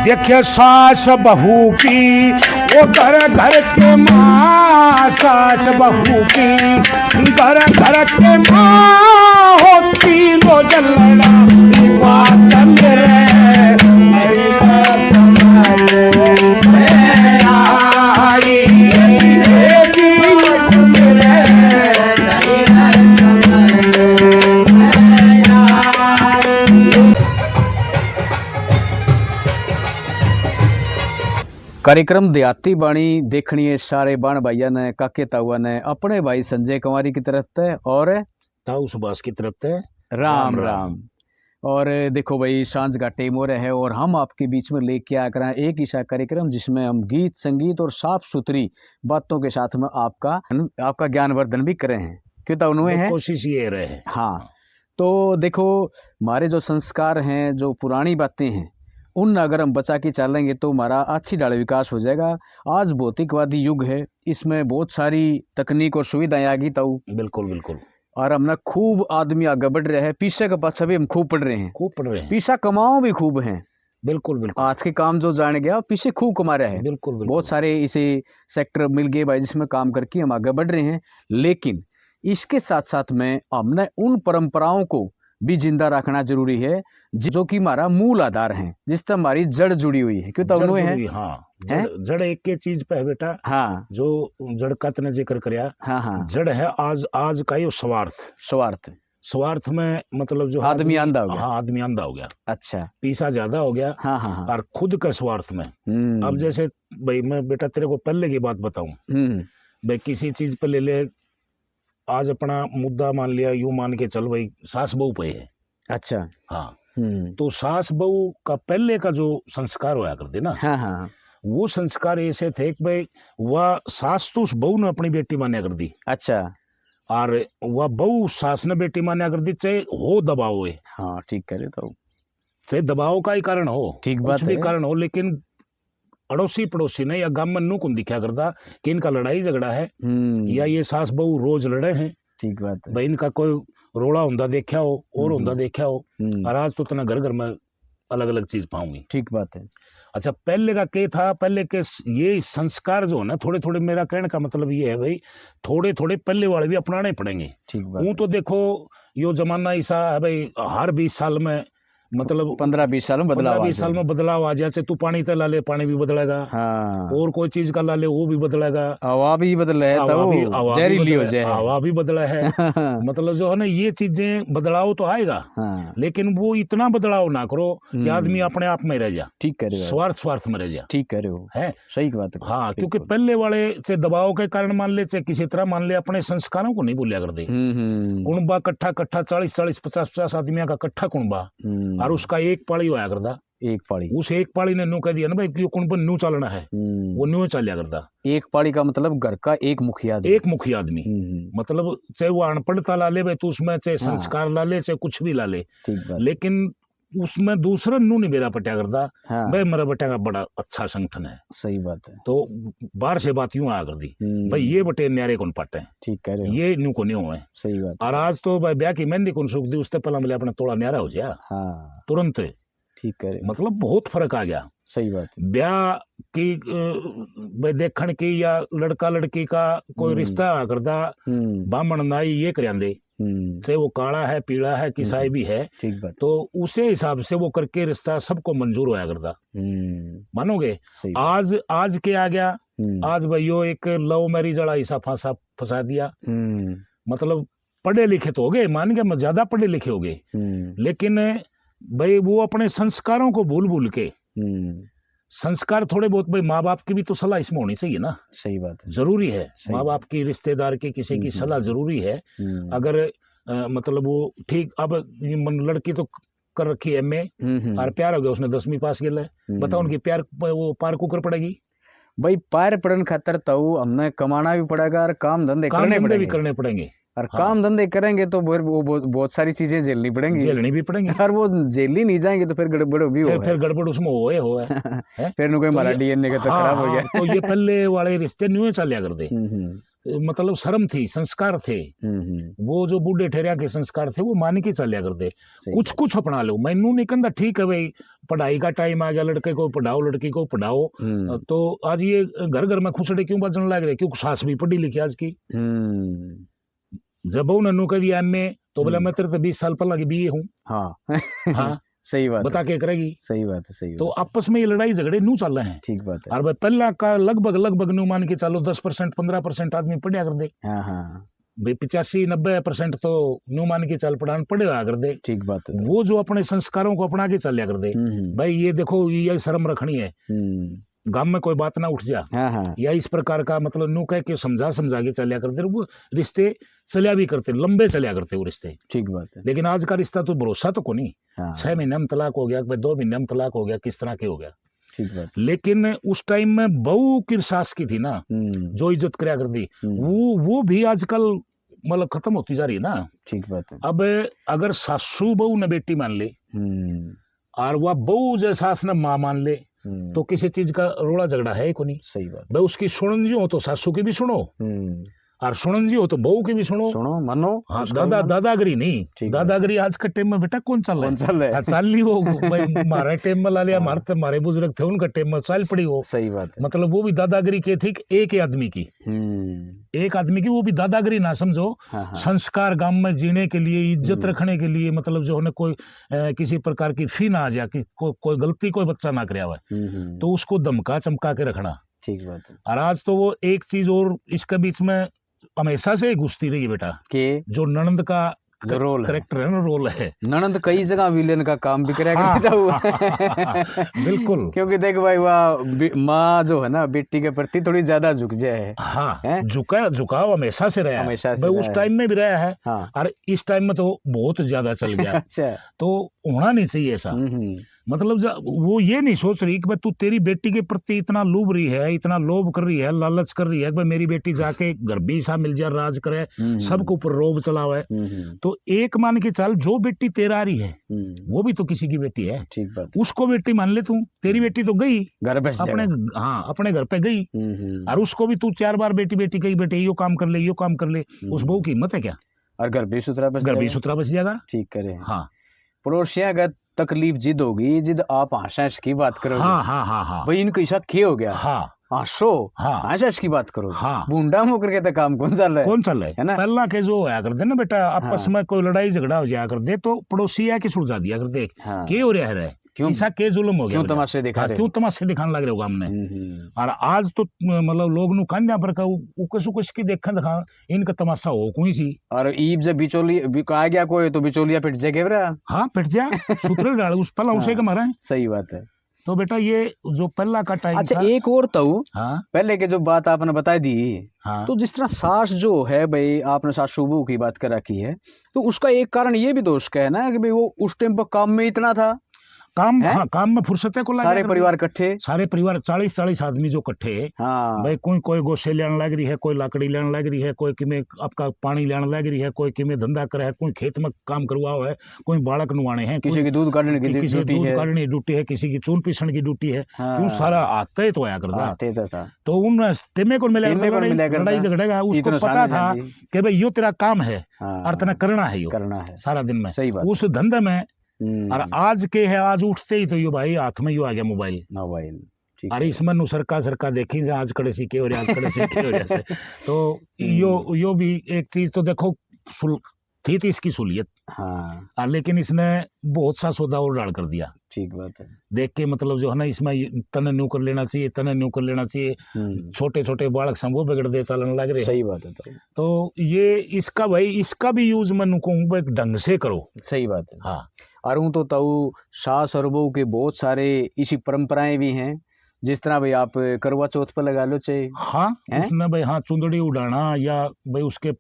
देखे सास बहू की वो घर घर के माँ, सास बहू की घर घर के माँ होती लो जलना बात मेरे कार्यक्रम देहाती बाणी देखनी है सारे बाण भाइया ने, काके ताऊआ ने, अपने भाई संजय कुमारी की तरफ से और ताऊ सुभाष की तरफ से राम राम। और देखो भाई सांझ का टाइम हो रहा है और हम आपके बीच में लेके आ कर एक ऐसा कार्यक्रम जिसमें हम गीत संगीत और साफ सुथरी बातों के साथ में आपका ज्ञानवर्धन भी करे हैं, क्यों तो उन्होंने है कोशिश ये रहे। हाँ, तो देखो हमारे जो संस्कार हैं, जो पुरानी बातें हैं, उन अगर हम बचा के चलेंगे तो हमारा अच्छी ढाल विकास हो जाएगा। आज भौतिकवादी युग है, इसमें बहुत सारी तकनीक और सुविधाएं आ गई तो बिल्कुल बिल्कुल, और हमने खूब आदमी आगे बढ़ रहे हैं, पीछे के पाछे भी हम खूब पढ़ रहे हैं, पीछा कमाओ भी खूब हैं। बिल्कुल बिल्कुल, आज के काम जो जान गया पीछे खूब कमा रहे हैं। बिल्कुल बिल्कुल, बहुत सारे इसे सेक्टर मिल गए भाई जिसमें काम करके हम आगे बढ़ रहे हैं। लेकिन इसके साथ साथ में हमने उन परंपराओं को भी जिंदा रखना जरूरी है जो कि हमारा मूल आधार है, जिससे हमारी जड़ जुड़ी हुई है। क्यों तो उन्होंने है हाँ, जड़ एक के चीज पे है बेटा। हाँ, जो जड़ का तने जिक्र करया। हाँ हाँ, जड़ है आज का ये स्वार्थ में, मतलब जो आदमी अंधा हो गया। हाँ, आदमी अंधा हो गया। अच्छा, पीसा ज्यादा हो गया। हाँ हाँ, और खुद के स्वार्थ में। अब जैसे भाई मैं बेटा तेरे को पहले की बात बताऊं, भाई किसी चीज पे ले आज अपना मुद्दा मान लिया, यूं मान के चल भाई सास बहू पे है। अच्छा, हाँ, तो सास बहू का पहले का जो संस्कार होया करते ना, हाँ हाँ, वो संस्कार ऐसे थे कि भाई वह सास तो उस बहू ने अपनी बेटी मान्या कर दी। अच्छा, और वह बहू सास ने बेटी मान्या कर दी, चाहे हो दबाव है। हाँ ठीक करे तो, चाहे दबाव का ही कारण हो, ठीक बात कुछ भी है। कारण हो, लेकिन अड़ोसी पड़ोसी ने या गांव में नू कौन दिखा करता कि इनका लड़ाई झगड़ा है या ये सास बहू रोज लड़े हैं। ठीक बात है भाई इनका कोई रोड़ा हुंदा देखा हो और हुंदा देखा हो। और आज तो तना घर घर में अलग अलग चीज पाऊंगी। ठीक बात है। अच्छा, पहले का क्या था, पहले के ये संस्कार जो है ना, थोड़े थोड़े, मेरा कहने का मतलब ये है भाई, थोड़े थोड़े पहले वाले भी अपनाने पड़ेंगे। ठीक बात वो तो देखो यो जमाना ऐसा है भाई, हर 20 साल में, मतलब 15-20 साल में बदलाव, 20 साल में बदलाव आ जाए। तू पानी तो ला ले, पानी भी बदलेगा। हाँ, और कोई चीज का ला ले, वो भी बदलेगा। हवा भी बदले है, जहरीली हो जाए, हवा भी बदला है। मतलब जो है ना, ये चीजें बदलाव तो आएगा। हाँ, लेकिन वो इतना बदलाव ना करो कि आदमी अपने आप में रह जा। ठीक करे, स्वार्थ में रह जा। ठीक करे हो, है सही बात है। हाँ, क्योंकि पहले वाले से दबाव के कारण मान ले, चाहे किसी तरह मान ले, अपने संस्कारों को नहीं भूलिया कर दे। कुणबा कट्ठा 40-50 आदमियों का कट्ठा कुणबा, और उसका एक पाली होया करता। एक पाली, उस एक पाली ने न्यू कह दिया ना भाई कि कुणबा न्यू चलना है, वो न्यू चलिया करता। एक पाली का मतलब घर का एक मुखिया आदमी, मतलब चाहे वो अनपढ़ता ला ले भाई, तो उसमें चाहे संस्कार ला ले, चाहे कुछ भी ला ले, लेकिन उसमें दूसरा नू नहीं बेरा पटिया करता। भाई मेरा बटिया का बड़ा अच्छा संगठन है। सही बात है। तो बाहर से बात यूं आ कर दी भाई, ये बटे न्यारे कौन पटे, ठीक कह रहे हो, ये न्यू को न्यू है। सही बात। और आज तो भाई ब्याह की मेहंदी कौन सूख दी, उससे पहला मिले अपना तोड़ा न्यारा हो जाए। हाँ, तुरंत। ठीक कह, मतलब बहुत फर्क आ गया। सही बात है। ब्याह की देखण की या लड़का लड़की का कोई रिश्ता करता, बामण नाई ये कर, चाहे वो काला है, पीला है, किसाई भी है, ठीक बात। तो उसे हिसाब से वो करके रिश्ता सबको मंजूर होया करता। मानोगे? आज के आ गया, आज भाइयों एक लव मैरिज वाला ऐसा फंसा दिया। मतलब पढ़े लिखे तो हो गए, मान के ज्यादा पढ़े लिखे हो गए, लेकिन भाई वो अपने संस्कारों को भूल के, संस्कार थोड़े बहुत, भाई माँ बाप की भी तो सलाह इसमें होनी चाहिए ना। सही बात है, जरूरी है। माँ बाप की, रिश्तेदार की, किसी की सलाह जरूरी है। अगर मतलब वो ठीक, अब लड़की तो कर रखी है MA और प्यार हो गया, उसने 10वीं पास किया है, बताओ उनकी प्यार वो पार कुकर पड़ेगी भाई। पार पड़न खातर तो हमने कमाना भी पड़ेगा और काम धंधे भी करने पड़ेंगे। और काम धंधे करेंगे तो वो बहुत सारी चीजें झेलनी पड़ेंगी और वो झेलनी नहीं जाएंगे तो फिर गड़बड़ भी हो, फिर गड़बड़ उसमें हो है। फिर कोई हमारा DNA का तो खराब हो गया। तो ये पहले वाले रिश्ते न्यू चलिया करते। मतलब शर्म थी, संस्कार थे। वो जो बूढ़े ठहरिया के संस्कार थे वो मान के चलिया करते। कुछ कुछ अपना लो, मैनू नहीं कहता ठीक है भाई पढ़ाई का टाइम आ गया, लड़के को पढ़ाओ लड़की को पढ़ाओ, तो आज ये घर घर में खुसड़े क्यों बजने लग रहे, क्योंकि सास भी पढ़ी लिखी आज की। जब उन्होंने कह दिया एमए तो बोला मैं तेरे 20 साल पहला की बीए हूँ। हाँ हाँ सही बात बता के करेगी। सही बात है, सही बात। तो आपस में ये लड़ाई झगड़े नू चल रहे हैं। ठीक बात है। और भाई पहला का लगभग नू मान के चलो 10% 15% आदमी पढ़िया कर दे। हाँ हाँ भाई 85-90% तो नू मान के चल पढ़ान पढ़े कर दे। ठीक बात है। वो जो अपने संस्कारों को अपना के चलिया कर दे। भाई ये देखो ये शर्म रखनी है, गांव में कोई बात ना उठ जा। हाँ। या इस प्रकार का मतलब नू कह के समझा के चलिया करते, वो रिश्ते चलिया भी करते, लंबे चलिया करते वो रिश्ते। ठीक बात है। लेकिन आज का रिश्ता तो भरोसा तो को नहीं। हाँ। 6 महीने में तलाक हो गया, 2 महीने में तलाक हो गया, किस तरह के हो गया। ठीक बात। लेकिन उस टाइम में बहू की सास की थी ना जो इज्जत कराया करती, वो भी आजकल मतलब खत्म होती जा रही है ना। ठीक बात है। अब अगर सासू बहू ने बेटी मान ले और वह बहू जो सास ने माँ मान ले तो किसी चीज का रोड़ा झगड़ा है को नहीं। सही बात। भाई उसकी सुनन जी हो तो सासू की भी सुनो और सुनन जी हो तो बहू की भी सुनो मानो। हाँ दादागिरी नहीं, दादागिरी आज के टाइम में बेटा कौन चल रहा है? चल नहीं वो भाई हमारे टाइम में ला लिया, हमारे बुजुर्ग थे उनका टाइम में चल पड़ी वो। सही बात है। मतलब वो भी दादागिरी के थी एक आदमी की, एक आदमी की, वो भी दादागिरी ना समझो। हाँ। संस्कार गांव में जीने के लिए, इज्जत रखने के लिए, मतलब जो है कोई किसी प्रकार की फी ना आ जाए कि कोई गलती कोई बच्चा ना कराया हुआ तो उसको धमका चमका के रखना। ठीक बात है। और आज तो वो एक चीज और इसके बीच में हमेशा से घुसती रही है बेटा कि जो ननंद का रोल करेक्टर है ना, रोल है। ननंद कई जगह विलेन का काम भी करेगा हुआ। बिल्कुल। क्योंकि देख भाई वह माँ जो है ना बेटी के प्रति थोड़ी ज्यादा झुक जाए। हाँ झुकाव हमेशा से रहा, हमेशा से उस टाइम में भी रहा है। हाँ। और इस टाइम में तो बहुत ज्यादा चल गया। अच्छा। तो होना नहीं चाहिए ऐसा। मतलब वो ये नहीं सोच रही कि भाई तू तेरी बेटी के प्रति इतना लूभ रही है, इतना लोभ कर रही है, लालच कर रही है कि मेरी बेटी जाके घर भी सा मिल जाए, राज करे, सबके ऊपर रोब चलावे। तो एक मान के चल जो बेटी तेरा रही है वो भी तो किसी की बेटी है। ठीक बात। उसको बेटी मान ले तू, तेरी बेटी तो गई घर पे अपने, हाँ अपने घर पे गई और उसको भी तू 4 बार बेटी बेटी कही, बेटे यो काम कर ले, यो काम कर ले। उस बहू की हिम्मत है क्या? और घर भी सुथरा बच जाएगा। ठीक करे। हाँ। पड़ोसिया का तकलीफ जिद होगी, जिद आप आशाश की बात करोगे। हाँ हाँ हाँ हाँ भाई इनको ऐसा क्या हो गया। हाँ आशो। हाँ आशाश की बात करो। हाँ बूंडा मुकर के तो काम कौन चल रहा है ना। पहला के जो होया कर दे ना बेटा आपस में कोई लड़ाई झगड़ा हो जाया कर दे तो पड़ोसी आके सुलझा दिया कर दे। क्या हो रहा है, क्यों ऐसा के जुल्म हो गया, क्यों तमाशे दिखा रहे, क्यों तमाशे दिखाने लग रहे हो हमने। और आज तो मतलब लोग नु कांद्या पर का उकस की देखा दिखा इनका तमाशा हो कोई सी। और ईब जब बिचौली आ गया कोई तो बिचौलिया पिट जाएगा। हाँ पिट जा सूत्र डाल उस पहला उसे का मारा है। सही बात है। तो बेटा ये जो पहला का टाइम। अच्छा एक और तो हाँ? पहले के जो बात आपने बता दी। हाँ? तो जिस तरह सास जो है भाई आपने सास बहू की बात कर रखी है तो उसका एक कारण ये भी दोष का है ना कि भाई वो उस टाइम पर काम में इतना था, काम हाँ काम में फुर्सते को सारे परिवार इकट्ठे, सारे परिवार 40 आदमी जो इकट्ठे। हाँ। भाई कोई गोसे लेने लग रही है, कोई लाकड़ी लेने लग रही है, कोई किमें आपका पानी लेने लग रही है, कोई किमें धंधा करे है, कोई खेत में काम करवाओ है, कोई बालक नुआने हैं, किसी की दूध काटने की ड्यूटी है, किसी की चून पीसने की ड्यूटी है। क्यों सारा आते तो आया करता। तो उन टेमे को मिलेगा लड़ाई झगड़ेगा, उसको पता था कि भाई यो तेरा काम है और तेना करना है सारा दिन में उस धंधे में। और आज के है आज उठते ही तो यो भाई हाथ में यो आ गया मोबाइल। अरे इसमें नु सरका देखी जा आज कड़े सीखे और आज कड़े सीखे हो जैसे। तो यो भी एक चीज तो देखो थी इसकी सुलियत। हाँ। लेकिन इसने बहुत सा सौदा और डाल कर दिया। ठीक बात है। देख के मतलब जो है ना इसमें तने न्यू कर लेना चाहिए, तने न्यू कर लेना चाहिए, छोटे छोटे बालक संभव बिगड़ दे चलन लग रहे। सही बात है। तो ये इसका भाई इसका भी यूज मैं कहूँ एक ढंग से करो। सही बात है। हाँ। और हूँ तो ताऊ सास और बहू के बहुत सारे इसी परंपराएं भी हैं, जिस तरह भाई आप करवा चौथ पर लगा लो चाहे। हाँ उसमें भाई हाँ चुंदड़ी उड़ाना या भाई उसके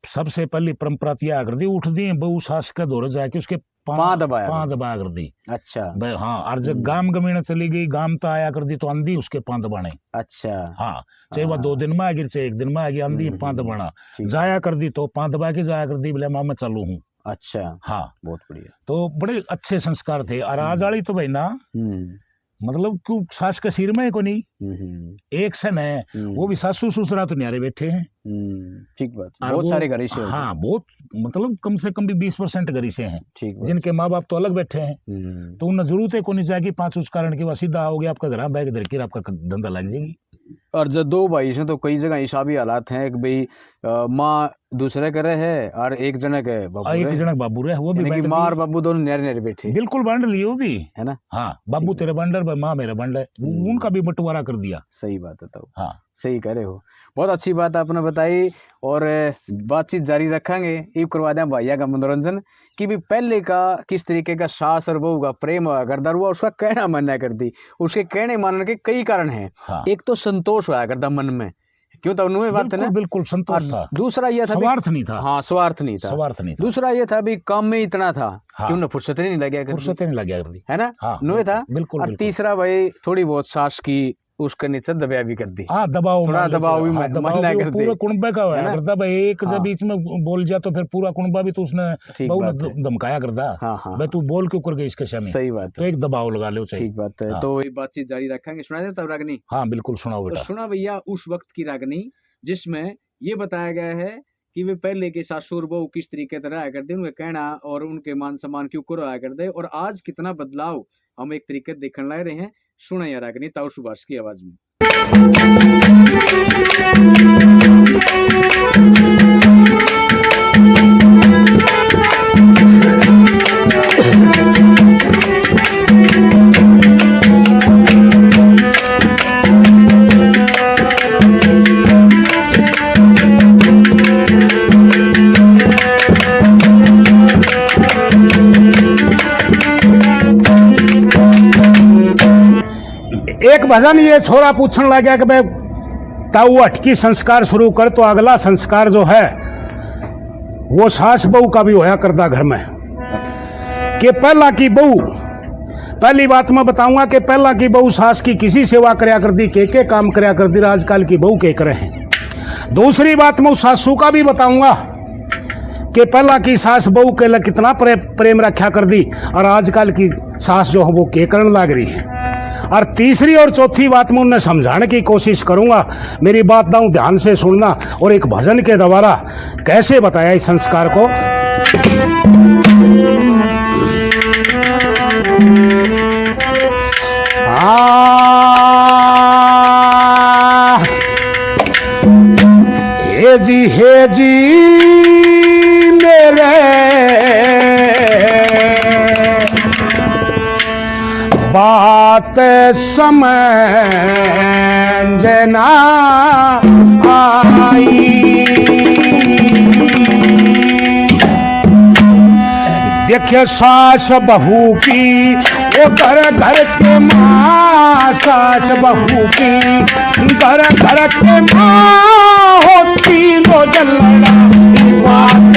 सबसे पहली परंपरा त्याग कर दी, उठ दी बहू सास के दौरे जाके उसके पाँव दबाया कर दी। अच्छा भाई हाँ। और जब गाम गमीने चली गई गाम तो आया कर दी तो आंधी उसके पाँव दबाने। अच्छा हाँ चाहे वह 2 दिन में आ गई चाहे 1 दिन में आ गई आंधी पाँव दबाना जाया कर दी तो पाँव दबा के जाया कर दी बोले माँ मैं चालू हूँ। अच्छा हाँ बहुत बढ़िया। तो बड़े अच्छे संस्कार थे। और आज वाली तो भाई ना मतलब क्यों सास का सिर में को नहीं एक सन है, वो भी सासू ससुरा तो न्यारे बैठे हैं। ठीक बात, बहुत सारे घर से। हाँ बहुत, मतलब कम से कम भी 20% घर से हैं, जिनके माँ बाप तो अलग बैठे हैं, तो उन्हें जरूरत है को नहीं जाएगी 5 उस कारण की वह सीधा आओगे आपका घर बैग धर के आपका धंधा लग जाएगी। और जब दो भाई से तो कई जगह ऐसा भी हालात हैं कि भाई माँ दूसरे करे है और एक जनक है बाबू, एक जनक बाबू रहे, वो भी माँ और बाबू दोनों न्यारे न्यारे बैठे, बिल्कुल बांट लिए वो भी है ना। हाँ, बाबू तेरे बंडर माँ मेरे बंडर, उनका भी बंटवारा कर दिया। सही बात है, तो हाँ सही कह रहे हो, बहुत अच्छी बात आपने बताई। और बातचीत जारी रखेंगे, ये करवा दें भैया का मनोरंजन कि भी पहले का किस तरीके का सास और बहू का प्रेम हुआ करता हुआ, उसका कहना मानना कर दी, उसके कहने मानने के कई कारण हैं। हाँ। एक तो संतोष हुआ करता मन में, क्यों था उन्होंने बात है ना, बिल्कुल संतोष था। दूसरा यह था स्वार्थ नहीं था। हाँ स्वार्थ नहीं था, स्वार्थ नहीं था। दूसरा यह था भी काम में इतना था हाँ। कि उन्हें फुर्सत नहीं लगे, फुर्सत नहीं लगे करती है ना। हाँ, नो था बिल्कुल। और तीसरा भाई थोड़ी बहुत सास की उसके नीचे दबाव भी कर दी। हाँ दबाव, थोड़ा दबाव भी पूरा कुनबा का होया करता भाई, एक जब बीच में बोल जा तो फिर पूरा कुनबा भी तो उसने बहू ने धमकाया करता। भाई तू बोल क्यों कर गई इसके सामने, सही बात है, तो एक दबाव लगा लो। ठीक बात है। तो ये बातचीत जारी रखेंगे, सुना दे तब रागनी। हाँ बिल्कुल सुनाओ बेटा। सुना भैया उस वक्त की रागनी जिसमें ये बताया गया है कि वे पहले के सासुर बहू किस तरीके से रहा करते, उनके कहना और उनके मान सम्मान क्यों को रहा करते, और आज कितना बदलाव हम एक तरीके देखने ला रहे हैं। सुना यार रागनी ताऊ सुभाष की आवाज में। एक भजन ये छोरा पूछने लग गया कि भाई ताऊ अटकी संस्कार शुरू कर, तो अगला संस्कार जो है वो सास बहू का भी होया करता घर में। कि पहला की बहू, पहली बात मैं बताऊंगा कि पहला की बहू सास की किसी सेवा करया कर दी, के काम करया कर दी, आजकल की बहू के करे हैं। दूसरी बात मैं उस सासू का भी बताऊंगा कि पहला की सास बहू के लिए कितना प्रेम रखा कर दी, और आजकल की सास जो है वो के करने लग रही है। और तीसरी और चौथी बात मैं उन्हें समझाने की कोशिश करूंगा, मेरी बात दाऊं ध्यान से सुनना, और एक भजन के द्वारा कैसे बताया इस संस्कार को। हे जी मेरे बात समझ ना आई, देखे सास बहू की वो घर घर के माँ, सास बहू की घर घर के माँ होती लो जलना बात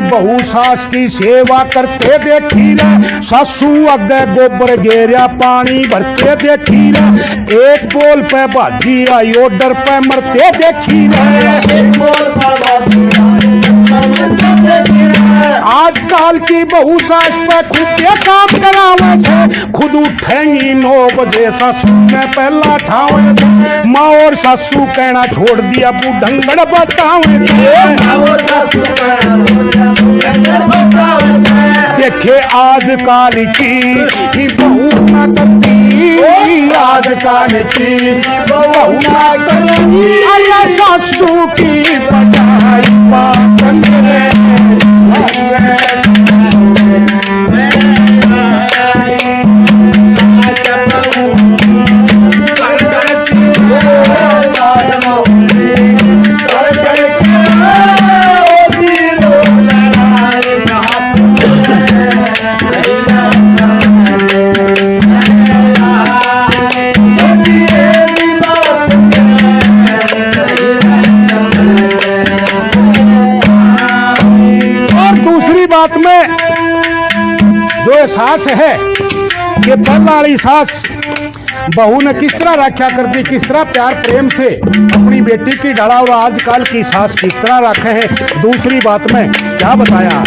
बहू सास की सेवा करते देखी रे, सासू अगे गोबर गेरिया पानी भरते देखी रे, एक बोल पे भाजी आई ऑर्डर पे मरते देखी रे, आजकल की बहू सास पे खुद ये काम करावे से, खुद उठेंगी 9 बजे सासू में पहला ठावे से, माँ और सासू कहना छोड़ दिया बुढ़ंगड़ बतावे से, देखे आज काल की बहू न करती आजकल की बहू ना करेंगी अल्लाह सासू की बजाई पाचन रे बात में जो एहसास है कि पहला वाली सास बहू ने किस तरह रखा करती, किस तरह प्यार प्रेम से अपनी बेटी की डाला, और आजकल की सास किस तरह रखे है। दूसरी बात में क्या बताया,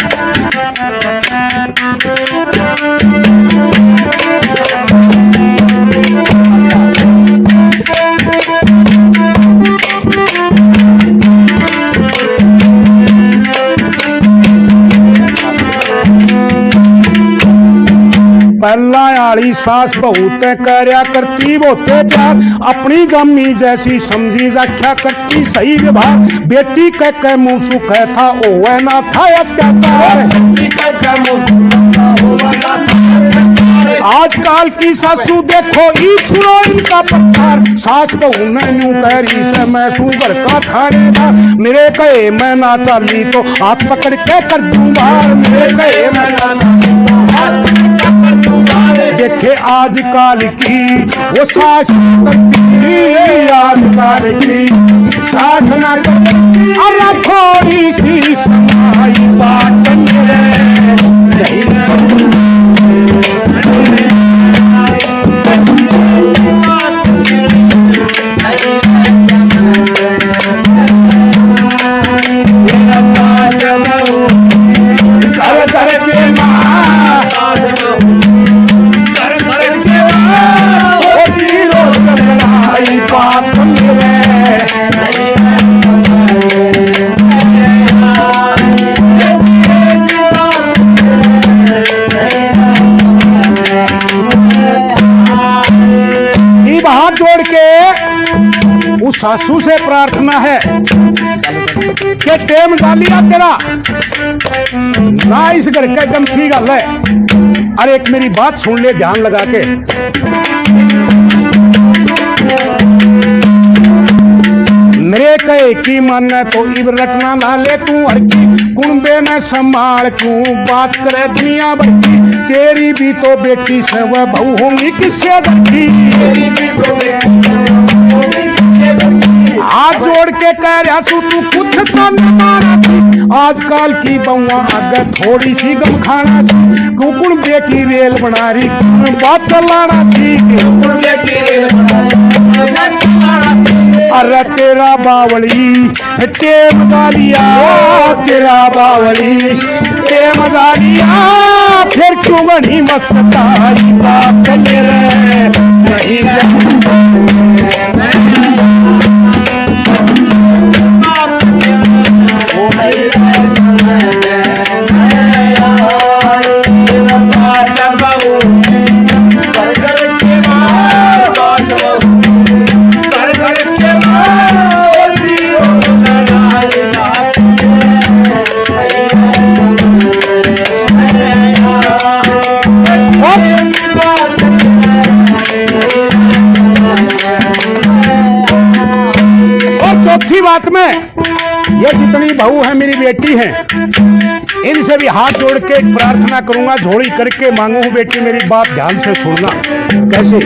पहला वाली सास बहुत करया करती बोते प्यार, अपनी जमी जैसी समझी रखा करती सही व्यवहार, बेटी कह मुंह सुख था ओवे ना था अत्याचार। आजकल की सासू देखो ई सुनो इनका पत्थर, सास बहू ने यूं करी से मैं सुगर का थानेदार, मेरे कहे मैं ना चाली तो हाथ पकड़ के कर दूं बार, मेरे कहे मैं ना देखे आजकल की वो सास करती, आजकल की सास ना करती अल्लाह थोड़ी सी समाई बात जोड़ के उस सासू से प्रार्थना है कि टेम डालिया तेरा ना इस घर का एकदम ठीक गल है। अरे एक मेरी बात सुन ले ध्यान लगा के, मेरे कहे की मन तो इबरत ना ला ले तू हड़की, कुंबे न संभाल क्यों बात करे दुनिया भर की, तेरी भी तो बेटी से वह बहू होंगी किससे बची, हाथ जोड़ के कह रहा सू तू कुछ तो न मारा थी, आजकल की बहुआ आगे थोड़ी सी गम खाना सी, कुकुन बे की रेल बना रही बात चलाना सीख, अरे तेरा बावली टेम जालिया, तेरा बावली टेम जालिया, फिर क्यों बनी मस्तारी बात मेरे नहीं चौथी बात में ये जितनी बहू है मेरी बेटी है, इनसे भी हाथ जोड़ के एक प्रार्थना करूंगा, झोली करके मांगू बेटी मेरी बात ध्यान से सुनना। कैसे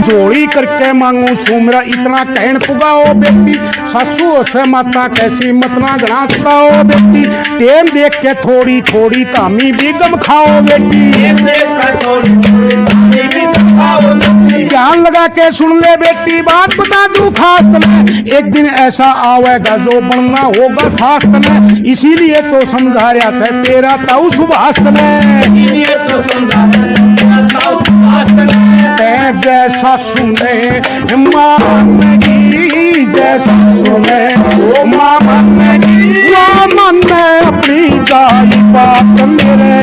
जोड़ी करके मांगू सुमरा इतना कहन पुगाओ बेटी, सासू से माता कैसी मतना गणासता हो बेटी, टेम देख के थोड़ी थोड़ी तामी भी गम खाओ बेटी, ध्यान लगा के सुन ले बेटी बात बता दूं खास तने, एक दिन ऐसा आवेगा जो बनना होगा शास्त्र में, इसीलिए तो समझा रहा था तेरा ताऊ सुभाष ने, जैसा सुने मानगी जैसा सुने ओ मामा ने अपनी जाई बात मेरे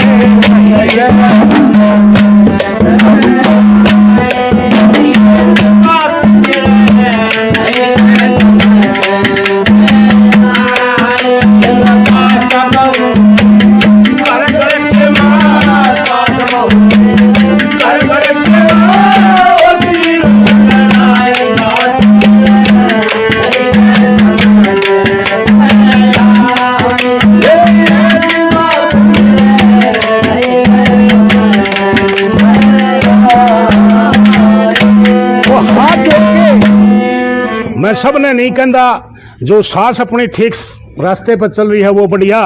मैं सब ने नहीं कहता जो सास अपने ठीक रास्ते पर चल रही है वो बढ़िया,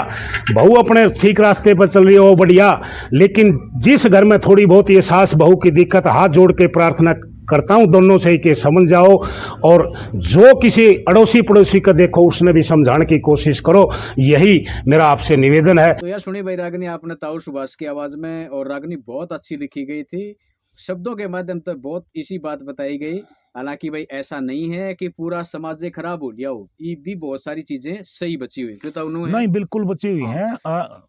बहू अपने ठीक रास्ते पर चल रही है वो बढ़िया, लेकिन जिस घर में थोड़ी बहुत ये सास बहू की दिक्कत, हाथ जोड़ के प्रार्थना करता हूँ दोनों से कि समझ जाओ, और जो किसी अड़ोसी पड़ोसी का देखो उसने भी समझाने की कोशिश करो, यही मेरा आपसे निवेदन है। तो यार सुनी भाई रागनी आपने ताऊ सुभाष की आवाज में, और रागनी बहुत अच्छी लिखी गई थी, शब्दों के माध्यम से बहुत इसी बात बताई गई। हालांकि भाई ऐसा नहीं है कि पूरा समाज खराब हो गया हो, ये भी बहुत सारी चीजें सही बची हुई तो नहीं बिल्कुल बची हुई हैं,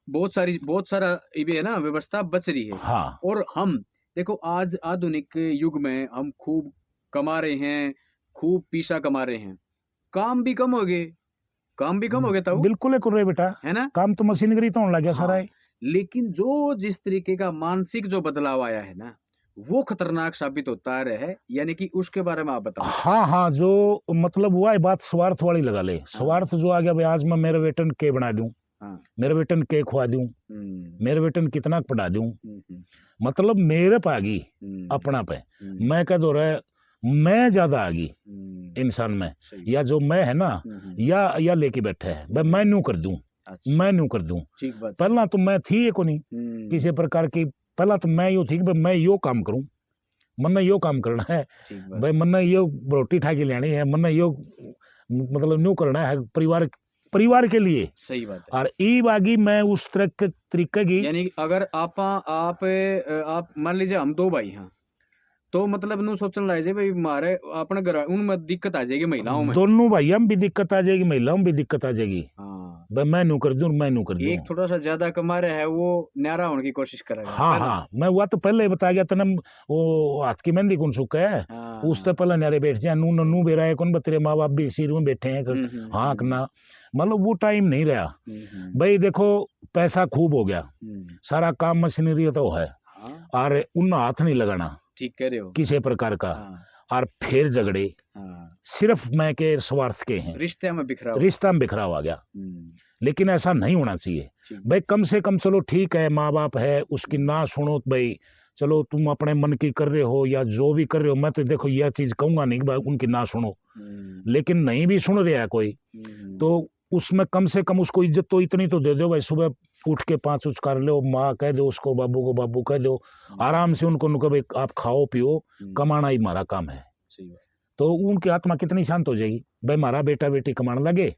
बहुत सारा ये भी है ना व्यवस्था बच रही है। हाँ। और हम देखो आज आधुनिक युग में हम खूब कमा रहे हैं, खूब पैसा कमा रहे हैं, काम भी कम हो गए, बिल्कुल एक रहे बेटा, है ना, काम तो मशीनरी तो होने लग गया सारा। लेकिन जो जिस तरीके का मानसिक जो बदलाव आया है ना, वो खतरनाक साबित होता है, यानी कि उसके बारे में आप बताओ। हाँ हाँ, जो मतलब हुआ है बात स्वार्थ वाली लगा ले, स्वार्थ जो आ गया भाई, आज मैं मेरे बेटन के बना दूं, मेरे बेटन के खुआ दूं, मेरे बेटन कितना पढ़ा दूं, मतलब मेरे पे आ गई अपना पे, मैं कह दो रहा मैं ज्यादा आ गई इंसान में, या जो मैं है ना या लेके बैठे है भाई मैं न्यू कर दूं, मैं न्यू कर दूं। पहला तो मैं थी को नहीं किसी प्रकार की, पहला तो मैं यो थी कि मैं यो काम करूं, मन यो काम करना है भाई, मन यो रोटी ठाकी लेनी है, मन यो मतलब न्यू करना है परिवार के लिए। सही बात है। और ई बागी मैं उस तरह के तरीके की, यानी अगर आप मान लीजिए हम दो भाई हैं, तो मतलब नु सोचने लगे जे भाई मारे अपने घर उनमें दिक्कत आ जाएगी, महिलाओं में, दोनों भाइयों में भी दिक्कत आ जाएगी, महिलाओं में भी दिक्कत आ जाएगी। भाई मैं न्यू कर दूं, मैं न्यू कर दूं। एक थोड़ा सा ज्यादा कमा रहा है वो न्यारा होने की कोशिश करेगा। हाँ हाँ, मैं वो तो पहले ही बता गया तने, वो हाथ की मेहंदी कौन सुख है, उससे पहले न्यारे बैठ जाए, नू नन्नू बेरा है कौन, तेरे माँ बाप भी सिर में बैठे हैं, हाँ करना, मतलब वो टाइम नहीं रहा भाई। देखो पैसा खूब हो गया, सारा काम मशीनरी तो है, और उन हाथ नहीं लगाना, ठीक कह रहे हो, किसी प्रकार का, और फिर झगड़े सिर्फ मैं के स्वार्थ के हैं, रिश्ता में बिखराव आ गया। लेकिन ऐसा नहीं होना चाहिए भाई, कम से कम चलो ठीक है माँ बाप है उसकी ना सुनो भाई, चलो तुम अपने मन की कर रहे हो या जो भी कर रहे हो, मैं तो देखो यह चीज कहूंगा नहीं भाई उनकी ना सुनो, लेकिन नहीं भी सुन रहा है कोई तो उसमें कम से कम उसको इज्जत तो इतनी तो दे दो भाई, सुबह उठ के 5 उचकार लो, माँ कह दो उसको, बाबू को बाबू कह दो, आराम से उनको भाई आप खाओ पियो, कमाना ही हमारा काम है, तो उनकी आत्मा कितनी शांत हो जाएगी भाई, हमारा बेटा बेटी कमाने लगे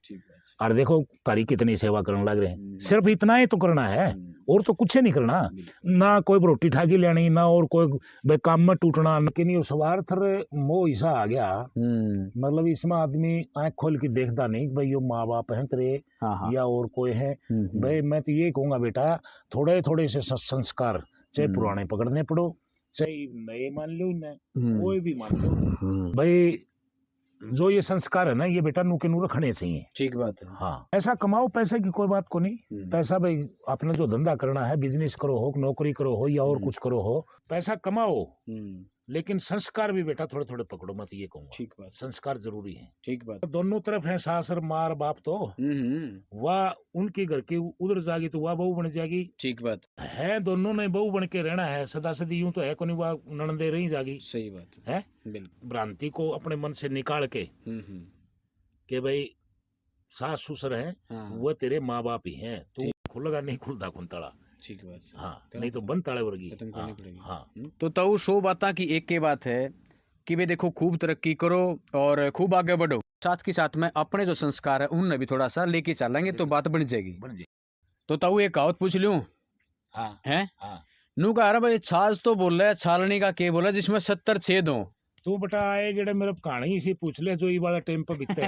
और देखो तारी कितनी सेवा करने लग रहे हैं, सिर्फ इतना ही तो करना है और तो कुछ नहीं करना, ना कोई रोटी ठाकी लेनी, ना और कोई भाई काम में टूटना, लेकिन ये स्वार्थ मोह ऐसा आ गया, मतलब इसमें आदमी आंख खोल के देखता नहीं भाई यो माँ बाप है तेरे या और कोई है भाई। मैं तो ये कहूंगा बेटा, थोड़े थोड़े से संस्कार चाहे पुराने पकड़ने पड़ो, चाहे नए मान लो, कोई भी मान लो भाई, जो ये संस्कार है ना ये बेटा नू के नू रखने चाहिए। ठीक बात है। हाँ, पैसा कमाओ, पैसे की कोई बात को नहीं, पैसा भाई अपने जो धंधा करना है, बिजनेस करो हो, नौकरी करो हो या और कुछ करो हो, पैसा कमाओ, लेकिन संस्कार भी बेटा थोड़े थोड़े पकड़ो, मत ये कहूँगा। ठीक बात, संस्कार जरूरी है। ठीक बात, दोनों तरफ है सास और मार बाप, तो वह उनकी घर की उधर जाएगी तो वह बहू बन जाएगी। ठीक बात है, दोनों ने बहू बन के रहना है सदा सदी, यूं तो है को नहीं, वह ननदे रही जाएगी। सही बात है, भ्रांति को अपने मन से निकाल के कि भाई सास ससुर है वह तेरे माँ बाप ही हैं, तू खुलेगा नहीं खुलता कुंतला। ठीक बात, हाँ, नहीं तो बंद ताले वर्गी। हाँ, तो ताऊ 100 बात की एक के बात है कि भाई देखो खूब तरक्की करो और खूब आगे बढ़ो, साथ के साथ में अपने जो संस्कार है उनने भी थोड़ा सा लेके चलेंगे तो बात बन जाएगी। तो ताऊ एक कहावत पूछ लूं, है नू कह रहा भाई छाछ तो बोल रहा है, छालनी का के बोला जिसमें 70 छेद हो, तू बेटा आए जेड़े मेरे कहानी इसी पूछ ले जो ये वाला टाइम पे बीते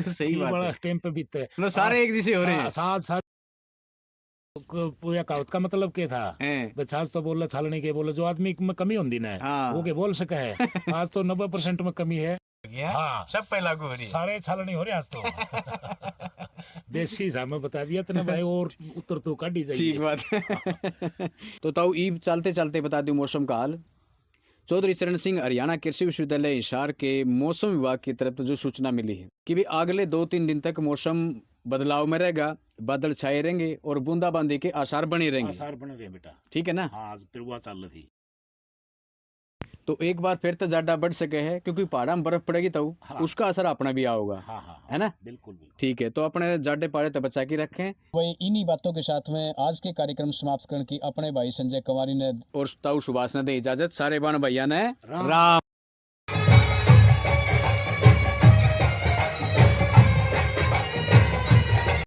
सही ये बात वाला है, टाइम पे बीते मतलब सारे एक जैसे हो रहे हैं। साथ साथ पूरा कहावत का मतलब क्या था? हैं। छाछ तो बोला छालने के बोले जो आदमी में कमी होती ना हाँ। वो के बोल सके है। आज तो 90% में कमी है। हाँ सब पे लागू हो रही है। सारे छालनी हो रहे आज तो देसी हिसाब में बता दिया तने भाई और उत्तर तो काटी जाइए। ठीक बात है। तो ताऊ ईब चलते चलते बता दूं मौसम का हाल। चौधरी चरण सिंह हरियाणा कृषि विश्वविद्यालय हिसार के मौसम विभाग की तरफ से जो सूचना मिली है कि भी अगले 2-3 दिन तक मौसम बदलाव में रहेगा, बादल छाए रहेंगे और बूंदाबांदी के आसार बने रहेंगे। आसार बने रहे बेटा। ठीक है ना? हाँ आज तिरुआ चल रही। तो एक बार फिर तो ज्यादा बढ़ सके है क्योंकि पहाड़ा में बर्फ पड़ेगी तो हाँ। उसका असर अपना भी आओगा। हाँ है ना? बिल्कुल बिल्कुल। ठीक है, तो अपने जाडे पाड़े तो बचा के रखें। वही इन्हीं बातों के साथ में आज के कार्यक्रम समाप्त करने की अपने भाई संजय कुमारी ने और ताऊ सुभाष ने दे इजाजत। सारे बाण भैया ने राम।